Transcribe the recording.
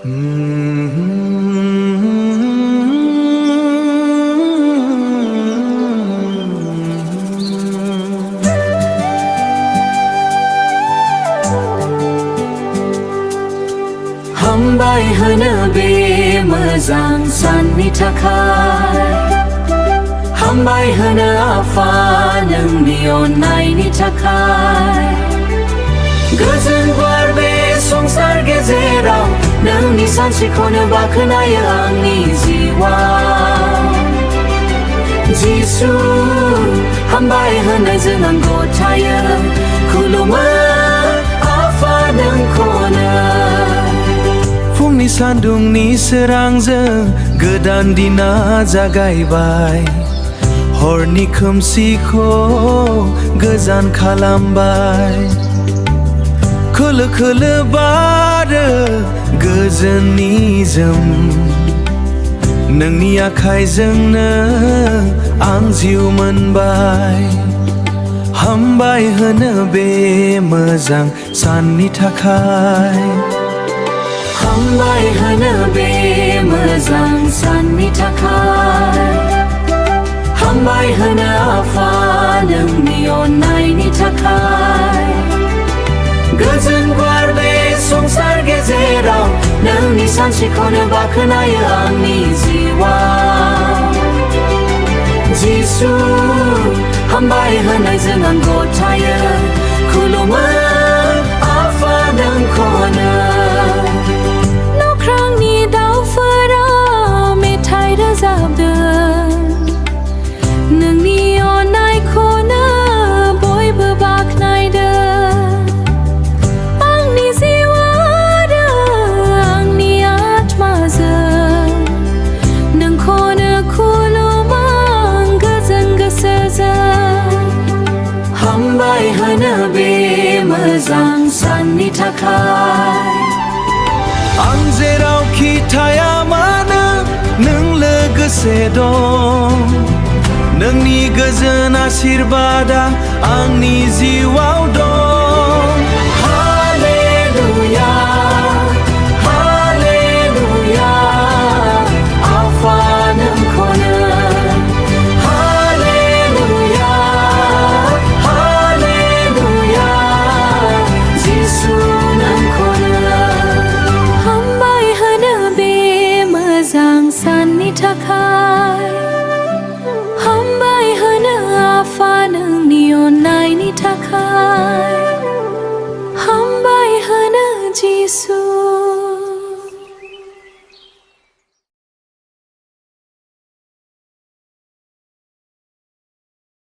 Hambai hana be mazang sanni takai Hambai hana afa nang nion nai ni takai Gözün var be songsar gezerau Nang ni sansikona bakhanaya angni jiwa Jisu Hambai hana जों गथायो खुलुमो आफा नोंखौनो फुंनि सान्दुंनि सोरांजों गोदान दिना जागायबाय हरनि खोमसिखौ गोजान खालामबाय खोलो खोलो बारो गोजोननि जोम नोंनि आखाइजोंनो आं जिउ मोनबाय हामबाय होनो बे मोजां साननि थाखाय Hambai hana be mazang sanni takai Hambai hana afa nang nion nai ni takai Gözün var be songsar gezerau Nang ni sansikona bakhanaya angni jiwa Jisu Hambai hana जों गथायो खुलुमो आफा नोंखौनो नोंनि अननायखौनो बयबो बाख्नायदों आंनि जिउ आरो आंनि आत्माजों नोंखौनो खुलुमो आं गोजोन गोसोजों हामबाय होनो बे मोजां साननि थाखाय आं जेरावखि थाया मानो नों लोगोसे दं नोंनि गोजोन आशीर्बादा आंनि जिउआव दं